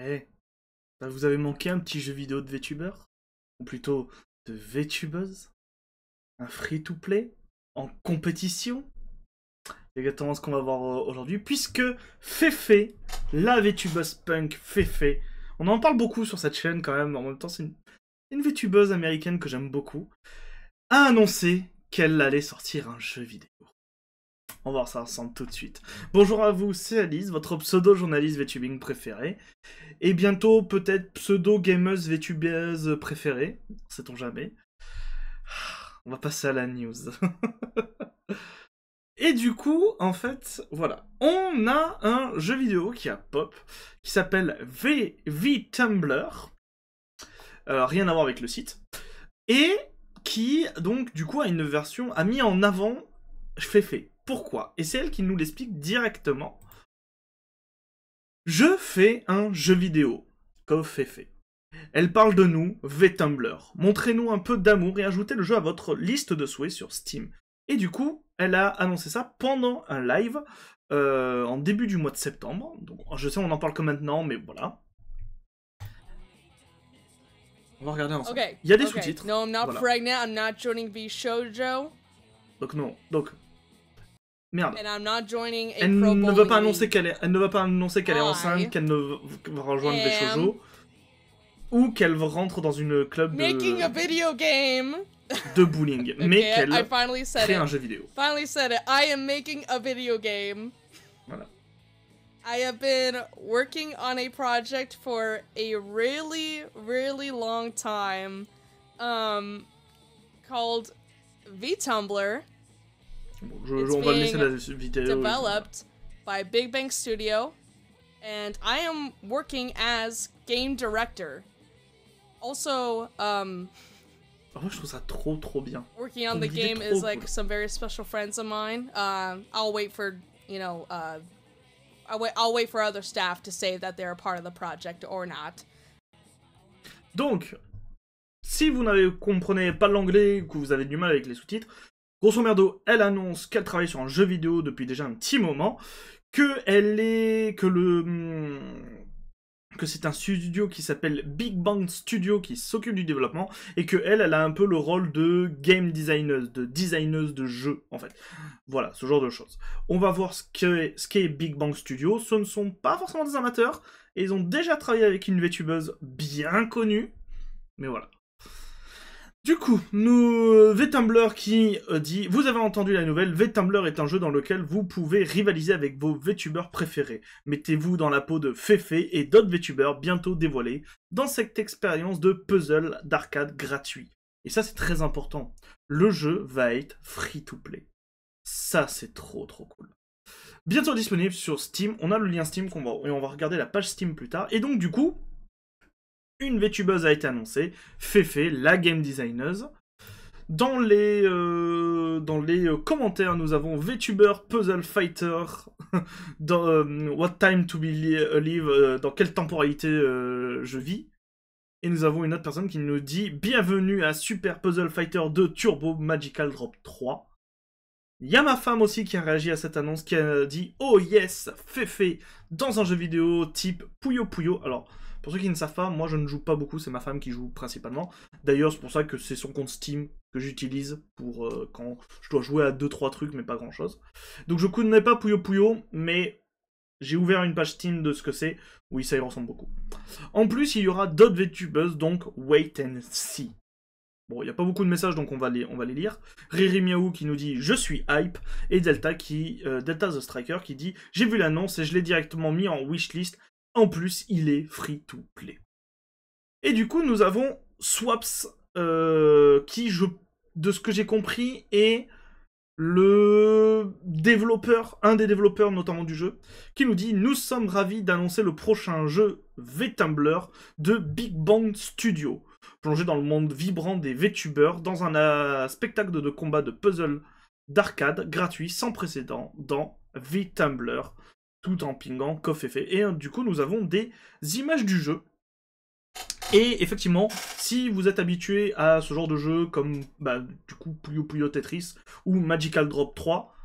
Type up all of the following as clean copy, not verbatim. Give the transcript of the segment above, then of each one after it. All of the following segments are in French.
Eh, vous avez manqué un petit jeu vidéo de VTuber? Ou plutôt de VTubeuse? Un free-to-play? En compétition? C'est exactement ce qu'on va voir aujourd'hui, puisque Fefe, la VTubeuse punk Fefe, on en parle beaucoup sur cette chaîne quand même, en même temps c'est une VTubeuse américaine que j'aime beaucoup, a annoncé qu'elle allait sortir un jeu vidéo. On va voir ça ensemble tout de suite. Bonjour à vous, c'est Alice, votre pseudo-journaliste VTubing préféré. Et bientôt, peut-être pseudo-gameuse VTubeuse préférée. Sait-on jamais. On va passer à la news. Et du coup, en fait, voilà. On a un jeu vidéo qui a pop, qui s'appelle VTumbler. Alors, rien à voir avec le site. Et qui, donc, du coup, a une version, a mis en avant Fefe. Pourquoi? Et c'est elle qui nous l'explique directement. Je fais un jeu vidéo, comme Fefe. Elle parle de nous, VTumbler. Montrez-nous un peu d'amour et ajoutez le jeu à votre liste de souhaits sur Steam. Et du coup, elle a annoncé ça pendant un live en début du mois de septembre. Donc, je sais, on en parle que maintenant, mais voilà. On va regarder ensemble. Okay. Il y a des sous-titres. No, I'm not voilà. pregnant. I'm not joining V-Shoujo. Donc non. Donc merde. And I'm not joining a Elle pro ne va bowling pas annoncer league. qu'elle est. Elle ne va pas annoncer qu'elle est enceinte, qu'elle ne va rejoindre des shoujo, ou qu'elle rentre dans une club Making a video game. de bowling, Okay, mais qu'elle I finally said crée it. un jeu vidéo. Finally said it. I am making a video game. Voilà. I have been working on a project for a really, really long time, called VTumbler. Bon, on va laisser la vidéo. Developed by Big Bang Studio, and I am working as game director. Also, Moi, je trouve ça trop bien. working on the game is like some very special friends of mine. I'll wait for, you know, I'll wait for other staff to say that they're a part of the project or not. Donc, si vous n'avez comprenez pas l'anglais ou que vous avez du mal avec les sous-titres, grosso merdo, elle annonce qu'elle travaille sur un jeu vidéo depuis déjà un petit moment, que c'est un studio qui s'appelle Big Bang Studio qui s'occupe du développement, et que elle a un peu le rôle de game designeuse, de designeuse de jeux, en fait. Voilà, ce genre de choses. On va voir ce qu'est Big Bang Studio. Ce ne sont pas forcément des amateurs, et ils ont déjà travaillé avec une VTubeuse bien connue, mais voilà. Du coup, VTumbler qui dit « Vous avez entendu la nouvelle, VTumbler est un jeu dans lequel vous pouvez rivaliser avec vos VTubers préférés. Mettez-vous dans la peau de Fefe et d'autres VTubers bientôt dévoilés dans cette expérience de puzzle d'arcade gratuit. » Et ça, c'est très important. Le jeu va être free-to-play. Ça, c'est trop cool. Bientôt disponible sur Steam. On a le lien Steam et on va regarder la page Steam plus tard. Et donc, du coup, une VTubeuse a été annoncée, Fefe, la game designeuse. Dans les commentaires, nous avons VTuber Puzzle Fighter, dans What Time to Be Live, dans quelle temporalité je vis. Et nous avons une autre personne qui nous dit « Bienvenue à Super Puzzle Fighter 2 Turbo Magical Drop 3 ». Il y a ma femme aussi qui a réagi à cette annonce, qui a dit « Oh yes, Fefe dans un jeu vidéo type Puyo Puyo ». Alors, pour ceux qui ne savent pas, moi je ne joue pas beaucoup, c'est ma femme qui joue principalement. D'ailleurs, c'est pour ça que c'est son compte Steam que j'utilise pour quand je dois jouer à 2-3 trucs, mais pas grand chose. Donc je connais pas Puyo Puyo, mais j'ai ouvert une page Steam de ce que c'est. Oui, ça y ressemble beaucoup. En plus, il y aura d'autres VTubers, donc wait and see. Bon, il n'y a pas beaucoup de messages, donc on va les lire. Riri Miaou qui nous dit « Je suis hype » et Delta the Striker qui dit « J'ai vu l'annonce et je l'ai directement mis en wishlist. En plus, il est free-to-play. » Et du coup, nous avons Swaps, qui, de ce que j'ai compris, est le développeur, un des développeurs notamment du jeu, qui nous dit « Nous sommes ravis d'annoncer le prochain jeu VTumbler de Big Bang Studio, plongé dans le monde vibrant des VTubers, dans un spectacle de combat de puzzle d'arcade gratuit sans précédent dans VTumbler, tout en pingant Fefe. » Et du coup, nous avons des images du jeu. Et effectivement, si vous êtes habitué à ce genre de jeu comme du coup Puyo Puyo Tetris ou Magical Drop 3,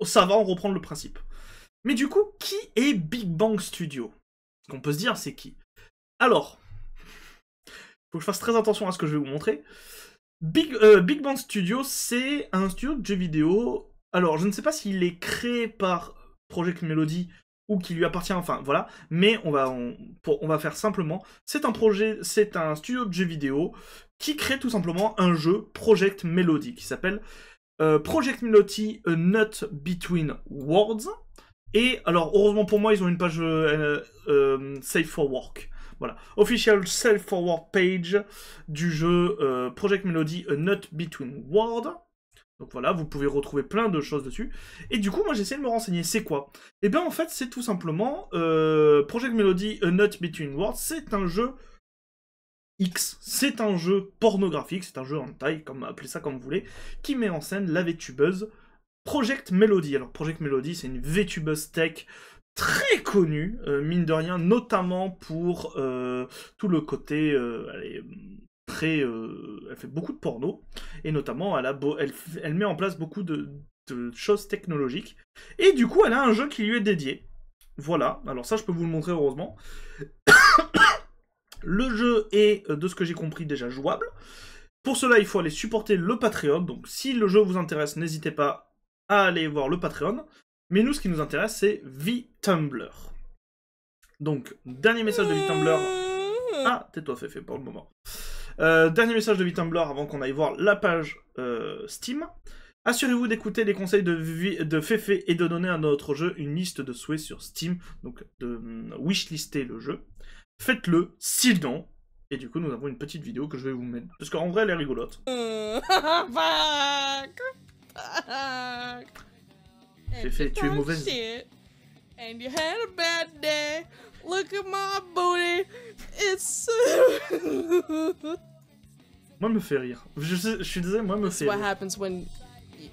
ça va en reprendre le principe. Mais du coup, qui est Big Bang Studio? qu'on peut se dire, c'est qui? Alors, faut que je fasse très attention à ce que je vais vous montrer. Big Bang Studio, c'est un studio de jeux vidéo. Alors, je ne sais pas s'il est créé par Project Melody ou qui lui appartient, enfin voilà, mais on va faire simplement. C'est un studio de jeux vidéo qui crée tout simplement un jeu Project Melody qui s'appelle Project Melody A Nut Between Worlds. Et alors, heureusement pour moi, ils ont une page Safe for Work. Voilà, official Safe for Work page du jeu Project Melody A Nut Between Worlds. Donc voilà, vous pouvez retrouver plein de choses dessus. Et du coup, moi j'ai essayé de me renseigner, c'est quoi? Et bien en fait, c'est tout simplement Project Melody A Nut Between Worlds, c'est un jeu X, c'est un jeu pornographique, c'est un jeu en taille, appelez ça comme vous voulez, qui met en scène la VTubeuse Project Melody. Alors Project Melody, c'est une VTubeuse tech très connue, mine de rien, notamment pour tout le côté... elle fait beaucoup de porno, et notamment elle met en place beaucoup de choses technologiques, et du coup elle a un jeu qui lui est dédié. Voilà, alors ça je peux vous le montrer heureusement. Le jeu est, de ce que j'ai compris, déjà jouable. Pour cela il faut aller supporter le Patreon, donc si le jeu vous intéresse, n'hésitez pas à aller voir le Patreon. Mais nous ce qui nous intéresse c'est VTumbler. Donc, dernier message de VTumbler. Ah, tais-toi Féfé pour le moment. Dernier message de VTumbler avant qu'on aille voir la page Steam. Assurez-vous d'écouter les conseils de Féfé et de donner à notre jeu une liste de souhaits sur Steam. Donc de wishlister le jeu. Faites-le, sinon. Et du coup, nous avons une petite vidéo que je vais vous mettre. Parce qu'en vrai, elle est rigolote. Féfé, tu es mauvaise. And you had a bad day. Look at my booty. It's... Moi, me fait rire. Je suis désolé, moi, me fait rire. What happens when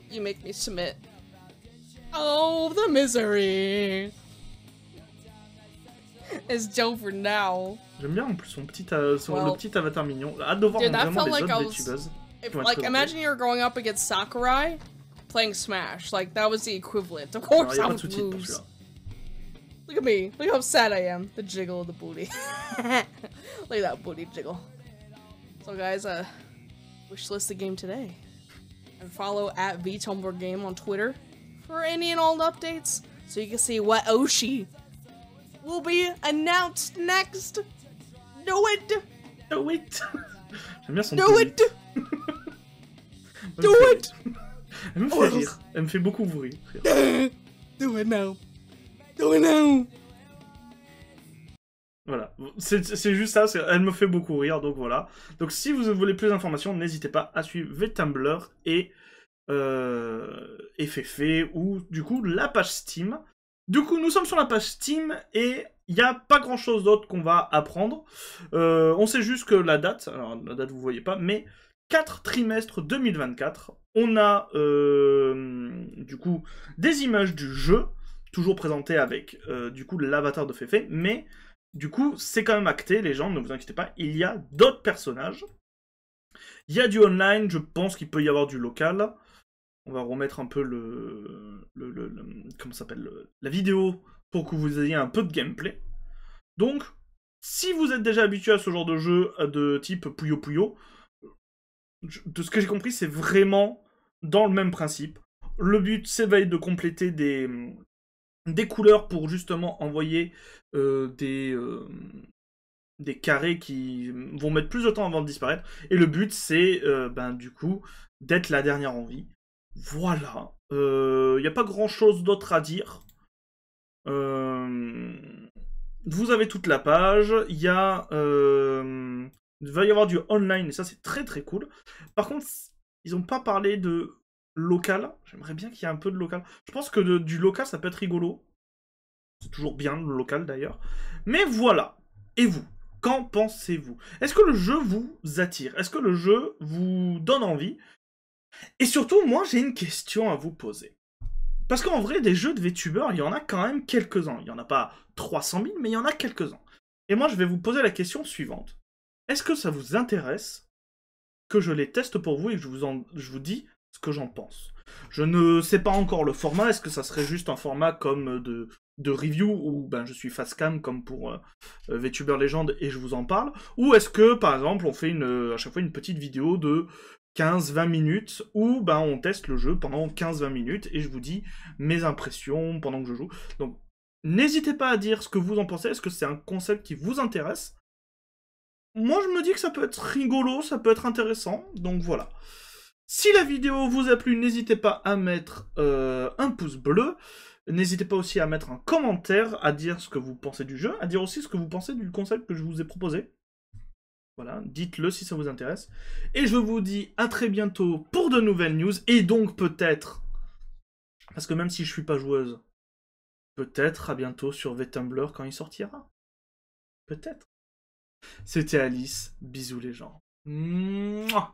you make me submit. Oh, the misery. It's Joe for now. J'aime bien en plus le petit avatar mignon. Hâte de voir vraiment les autres VTubers. Like, imagine you're growing up against Sakurai playing Smash. Like, that was the equivalent. Of course, I would lose. Look at me. Look how sad I am. The jiggle of the booty. Look at that booty jiggle. So guys, wishlist the game today. And follow at VTumblerGame on Twitter for any and all updates. So you can see what Oshi will be announced next. Do it! Do it! J'aime bien son Do it! Do it! Elle me fait rire. Elle me fait beaucoup rire. Do it now. Do it now. Voilà, c'est juste ça, elle me fait beaucoup rire, donc voilà. Donc si vous voulez plus d'informations, n'hésitez pas à suivre VTumbler et Féfé, ou du coup la page Steam. Du coup, nous sommes sur la page Steam, et il n'y a pas grand chose d'autre qu'on va apprendre. On sait juste que la date, alors la date vous voyez pas, mais 4 trimestres 2024, on a du coup des images du jeu, toujours présentées avec du coup l'avatar de Féfé, mais du coup c'est quand même acté, les gens, ne vous inquiétez pas, il y a d'autres personnages. Il y a du online, je pense qu'il peut y avoir du local. On va remettre un peu comment ça s'appelle, la vidéo pour que vous ayez un peu de gameplay. Donc, si vous êtes déjà habitué à ce genre de jeu de type Puyo Puyo, de ce que j'ai compris, c'est vraiment dans le même principe. Le but, c'est de compléter des couleurs pour justement envoyer des carrés qui vont mettre plus de temps avant de disparaître. Et le but, c'est du coup d'être la dernière en vie. Voilà. Il n'y a pas grand chose d'autre à dire. Vous avez toute la page. Il va y avoir du online, et ça c'est très très cool. Par contre, ils n'ont pas parlé de local. J'aimerais bien qu'il y ait un peu de local. Je pense que du local, ça peut être rigolo. C'est toujours bien, le local d'ailleurs. Mais voilà. Et vous, qu'en pensez-vous? Est-ce que le jeu vous attire? Est-ce que le jeu vous donne envie? Et surtout, moi, j'ai une question à vous poser. Parce qu'en vrai, des jeux de VTubers, il y en a quand même quelques-uns. Il n'y en a pas 300 000, mais il y en a quelques-uns. Et moi, je vais vous poser la question suivante. Est-ce que ça vous intéresse que je les teste pour vous et que je vous dis ce que j'en pense? Je ne sais pas encore le format. Est-ce que ça serait juste un format comme de de review où ben, je suis face cam comme pour VTuber Legend et je vous en parle, ou est-ce que par exemple on fait à chaque fois une petite vidéo de 15-20 minutes où ben, on teste le jeu pendant 15-20 minutes et je vous dis mes impressions pendant que je joue. Donc n'hésitez pas à dire ce que vous en pensez, est-ce que c'est un concept qui vous intéresse? Moi je me dis que ça peut être rigolo, ça peut être intéressant, donc voilà. Si la vidéo vous a plu, n'hésitez pas à mettre un pouce bleu. N'hésitez pas aussi à mettre un commentaire, à dire ce que vous pensez du jeu, à dire aussi ce que vous pensez du concept que je vous ai proposé. Voilà, dites-le si ça vous intéresse. Et je vous dis à très bientôt pour de nouvelles news, et donc peut-être, parce que même si je suis pas joueuse, peut-être à bientôt sur VTumblr quand il sortira. Peut-être. C'était Alice, bisous les gens. Mouah.